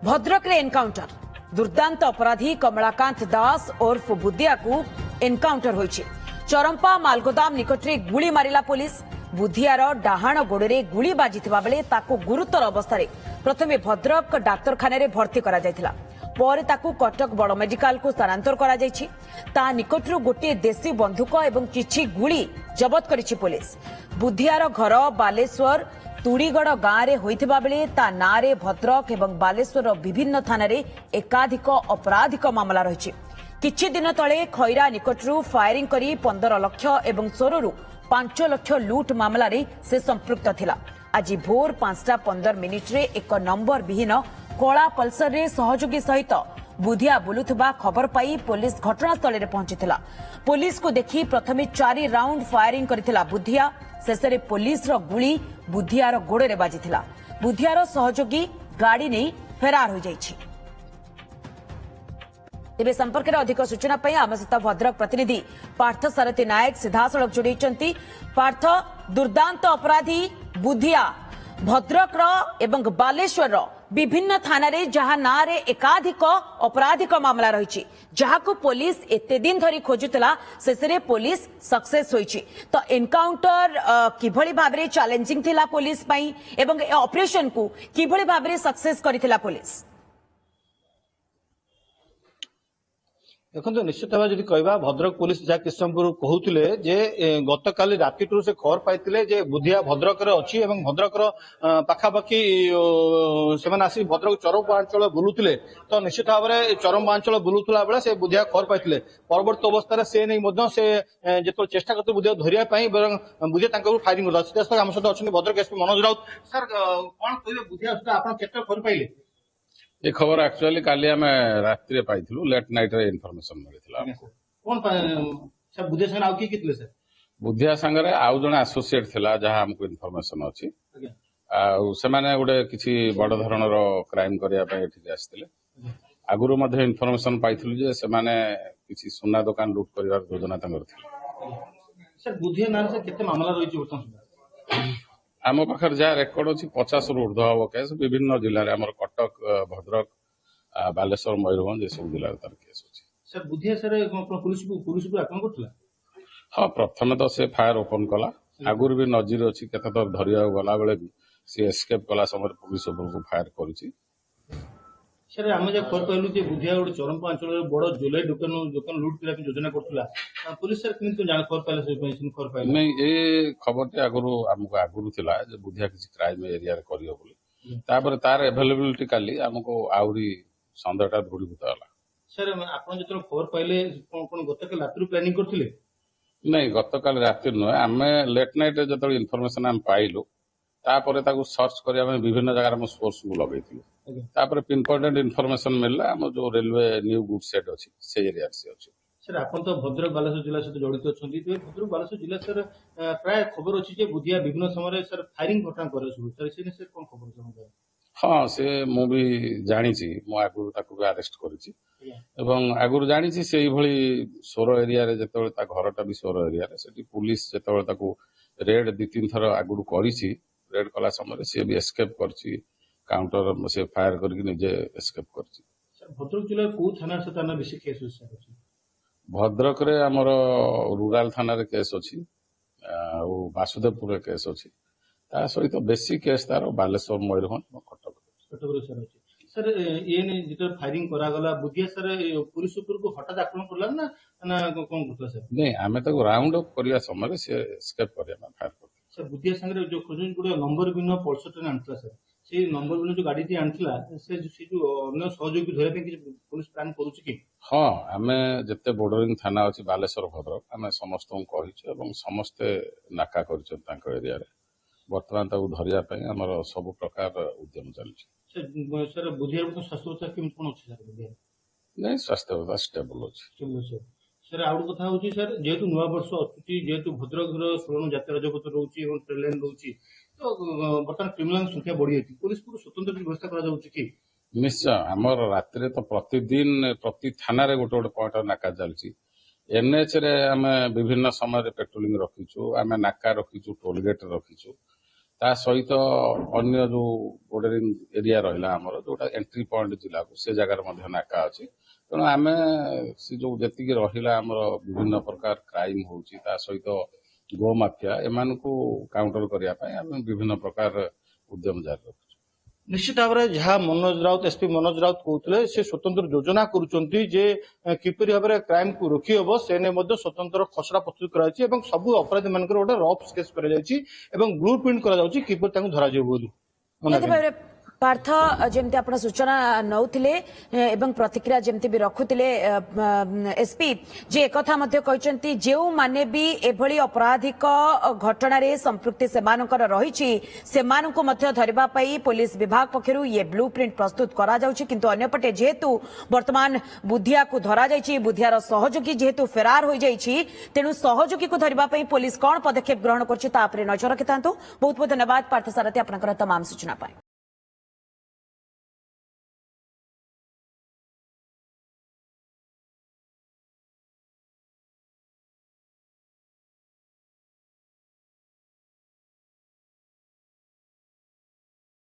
भद्रक रे एनकाउंटर दुर्दांत अपराधी कमलाकांत दास उर्फ बुद्धिया को एनकाउंटर होइछि। चरंपा मालगोदाम निकट रे गुली मारिला पुलिस। बुद्धियार डाहाण गोड़े गुली बाजिथिबा बेले ताकू गुरुतर अवस्था रे प्रथमे भद्रक डाक्तरखाना रे भर्ती करा जायथिला। पर ताकू कटक बड़ मेडिकल को स्थानांतर करा जायछि। ता निकटरू गोटे देशी बंदूक एवं किछि गुली जबत करिछि पुलिस। बुद्धियार घर बालेश्वर तुड़ीगढ़ गाँव में होइथिबा बेले ता नारे भद्रक एवं बालेश्वर विभिन्न थाना रे एकाधिक अपराधिक मामला रही। किछि दिन तले खैरा निकटरू फायरिंग करी 15 लाख एवं सोररू 5 लाख लुट मामला रे से संपृक्त थिला। आज भोर 5:15 रे एक नंबर विहीन कला पल्सर रे सहयोगी सहित बुधिया बुलुथबा खबर पाई पुलिस घटनास्थल रे पहुंचीथिला। पुलिस को देखि प्रथमे 4 राउंड फायरिंग करिथिला बुधिया। शेषे पुलिस रो गुली बुधियार गोड़े रे बाजिथिला। बुधियार सहयोगी गाड़ी नहीं फेरार हो जाइछि। तेबे संपर्क में अधिक सूचना पाई आम सहित भद्रक प्रतिनिधि पार्थ सारथी नायक सीधासलख जोड़ी। पार्थ, दुर्दांत अपराधी बुधिया भद्रक एवं बालेश्वर विभिन्न थाना रे जहाँ ना रे एकाधिक अपराधिक मामला रही जहां पुलिस एते दिन धरी खोजुतला शेषे पुलिस सक्सेस होईछि। तो एनकाउंटर किभली भाबरे चैलेंजिंग थिला पुलिस पई एवं ऑपरेशन को किभली भाबरे सक्सेस करिथिला पुलिस? देखो निश्चित भाव जब कह भद्रक पुलिस जहाँ किस समय कहते जे गत काली राति से खबर पाई जे बुधिया भद्रक अच्छी भद्रक पाखापाखि से आसी भद्रक चरम्पा अंचल बुलुले। तो निश्चित भाव में चरम्पा अंचल बुलुला बेले से बुधिया खबर पाई परवर्त अवस्था से नहीं से जो चेष्टा करते बुधिया धरवाई बुधिया फायरिंग कर आम सहित अच्छा भद्रक एसपी मनोज राउत। सर कौन कहे बुधिया आप खबर पाइले? ये खबर एक्चुअली काली आम रात्रि पाइथिलु लेट नाइट रे इन्फॉर्मेशन मिलिथिला। कौन सर बुधिया संगे आउ किए सर? बुधिया संगे आउ जने एसोसिएट थिला जहां हमको इन्फॉर्मेशन अछि। से माने गोटे किछि बड़ धरणर क्राइम करिया पय एठी आस्थिले। आगुरु मध्ये इन्फॉर्मेशन पाइथिलु जे से माने किछि सोना दुकान लूट करिवार योजना तंगर थिला। सर बुधिया नाम से केते मामला रहिछि वर्तमान? आम पाखर जहाँ रेकर्ड अच्छी 50 रु ऊर्ध्व हम केस विभिन्न जिले में कटक, भद्रक, बालेश्वर, मयूरभंज ये सब जिले तार केस अच्छी। सर बुधिया सर पुलिस को आक्रमण करथिला? हाँ, प्रथम तो से फायर ओपन कला। आगुरी भी नजर अच्छी केते तो धरिया गला बेले भी से एस्केप कला समय पुलिस ऊपर फायर करिछि। सर आम जब खबर पाइलु जे बुधिया गोटे चरम्पा अंचल बड़ ज्वेलरी दुकान लुट करने योजना करथिला। पुलिस सर किंतु जान खबर पाइले से खबर पाइले नहीं ये खबर ते हमको आगुरु थिला जे बुधिया किछि क्राइम एरिया रे करियो बोली। तापर तार अवेलेबिलिटी काली हमको आउरी संदेहटा दृढ़ीभूत होला। सर आपण जतन खबर पाइले कोन गतकाल रात्रि प्लानिंग करथिले? नहीं गतकाल राति नुहे आम लेट नाइट जो इनफॉरमेशन आम पाइलु तापर ताकू सर्च करिया में विभिन्न जगह में सोर्स को लगैथिलु। तापर पिन पॉइंटेड इनफॉरमेशन मिलला हम जो रेलवे न्यू गुड सेट अछि से एरिया से अछि। सर आपण तो भद्रक बालेश्वर जिला सहित जड़ित अछंती। तो भद्रक बालेश्वर जिला सर प्राय खबर अछि जे बुधिया विभिन्न समय सर फायरिंग घटना करे सर से सर कोन खबर छै? हाँ से मु भी जानिछि मु आगु ताकू भी अरेस्ट करिछि एवं आगु जानिछि सेही भली सोर एरिया रे जतबे ता घरटा भी सोर एरिया रे सेठी पुलिस जतबे ताकू रेड 2-3 थर आगु करिछि। रेड कला समय से भी एस्केप करछि। काउंटर से फायर करके निजे एस्केप करछि। सर भद्रक जिला को थाना से थाना बेसी केस अछि? भद्रक रे हमर रूरल थाना रे केस अछि और वासुदेवपुर रे केस अछि। ता सहित बेसी केस तार बालेश्वर, मयूरभंज, कटक रे सर अछि। सर ये ने जिते फायरिंग करा गला बुधिया सर पुलिस ऊपर को हठात आक्रमण करला ना ना कोन करथला सर? नहीं आमे तो राउंड अप करिया समय से एस्केप करिया में फायर कर। सर बुधिया संगे जो खोजन गुडे नंबर बिनो पल्सर ट्रेन आनथला सर से नंबर बिनो जो गाड़ी ती आनथला से जो अन्य सहयोगी धरे पे कि पुलिस प्लान करूछ कि? हाँ आमे जते बॉर्डरिंग थाना अछि बालेश्वर, भद्रक आमे समस्त को कहिछु एवं समस्त नाका करिछु तांको एरिया रे। वर्तमान ताकू धरिया पे हमर सब प्रकार उद्यम चलछि। सर बुधिया को स्वास्थ्य अवस्था केम कोन अछि सर बुधिया? नहीं स्वास्थ्य अवस्था स्टेबल अछि। सर आउ कथा होची सर जेहेतु नुआ वर्ष अछि जेहेतु भद्रक रो 16 जातीय राजपथ रहउची एवं ट्रेन लाइन रहउची तो बर्तमान क्रिमिनल संख्या बढ़ी अछि। पुलिस को स्वतंत्र व्यवस्था करा जाउची कि? निश्चय हमर रात्रि तो प्रतिदिन प्रति थाना रे गोटे गोटे पॉइंट नाका चलछि। एनएच रे आमे विभिन्न समय पेट्रोलिंग रखिछु। आमे नाका रखिछु, टोल गेट रखिछु। ତା ସହିତ ଅନ୍ୟ ଯୋଉ ବୋର୍ଡରିଂ ଏରିଆ ରହିଲା ଆମର ଯୋଉଟା ଏଣ୍ଟ୍ରି ପଏଣ୍ଟ ଜିଲ୍ଲାକୁ ସେ ଜାଗାରେ ମଧ୍ୟ ନାକା ଅଛି। ତେଣୁ ଆମେ ସେ ଯୋଉ ଯେତିକି ରହିଲା ଆମର ବିଭିନ୍ନ ପ୍ରକାର କ୍ରାଇମ ହଉଛି ତା ସହିତ ଗୋମାଫିଆ ଏମାନଙ୍କୁ କାଉଣ୍ଟର କରିବା ପାଇଁ ଆମେ ବିଭିନ୍ନ ପ୍ରକାର ଉଦ୍ୟମ ଜାରି ରଖୁଛୁ। ନିଶ୍ଚିତ ଭାବରେ ଯାହା ମନୋଜ ରାଉତ ଏସପି ମନୋଜ ରାଉତ କହୁଥିଲେ ସେ ସ୍ୱତନ୍ତ୍ର ଯୋଜନା କରୁଛନ୍ତି ଯେ କିପରି ଭାବରେ କ୍ରାଇମକୁ ରୋକି ହେବ ସେ ନେଇ ମଧ୍ୟ ସ୍ୱତନ୍ତ୍ର ଖସଡ଼ା ପ୍ରସ୍ତୁତ କରାଯାଇଛି ଏବଂ ସବୁ ଅପରାଧୀ ମାନଙ୍କର ଗୋଟେ ରଫ୍ ସ୍କେଚ୍ କରାଯାଇଛି ଏବଂ ବ୍ଲୁ ପ୍ରିଣ୍ଟ କରାଯାଉଛି କିପରି ତାଙ୍କୁ ଧରାଯିବ ବୋଲି। ନିହାତି ଭାବରେ ପାର୍ଥ ଯେମିତି ଆପଣ ସୂଚନା ନଉଥିଲେ ଏବଂ ପ୍ରତିକ୍ରିୟା ଯେମିତି ବି ରଖୁଥିଲେ ଏସପି ଯେ ଏକଥା ମଧ୍ୟ କହିଛନ୍ତି ଯେଉଁମାନେ ବି ଏଭଳି ଅପରାଧିକ ଘଟଣାରେ ସମ୍ପୃକ୍ତି ସେମାନଙ୍କର ରହିଛି ସେମାନଙ୍କୁ ମଧ୍ୟ ଧରିବା ପାଇଁ ପୋଲିସ ବିଭାଗ ପକ୍ଷରୁ ଇଏ ବ୍ଲୁ ପ୍ରିଣ୍ଟ ପ୍ରସ୍ତୁତ କରାଯାଉଛି। କିନ୍ତୁ ଅନ୍ୟପଟେ ଯେହେତୁ ବର୍ତ୍ତମାନ ବୁଦ୍ଧିଆକୁ ଧରାଯାଇଛି ବୁଦ୍ଧିଆର ସହଯୋଗୀ ଯେହେତୁ ଫେରାର ହୋଇଯାଇଛି ତେଣୁ ସହଯୋଗୀକୁ ଧରିବା ପାଇଁ ପୋଲିସ କଣ ପଦକ୍ଷେପ ଗ୍ରହଣ କରୁଛି ତା ଉପରେ ନଜର ରଖିଥାନ୍ତୁ। ବହୁତ ବହୁତ ଧନ୍ୟବାଦ ପାର୍ଥ ସାରଥୀ ଆପଣଙ୍କର ତମାମ ସୂଚନା ପାଇଁ।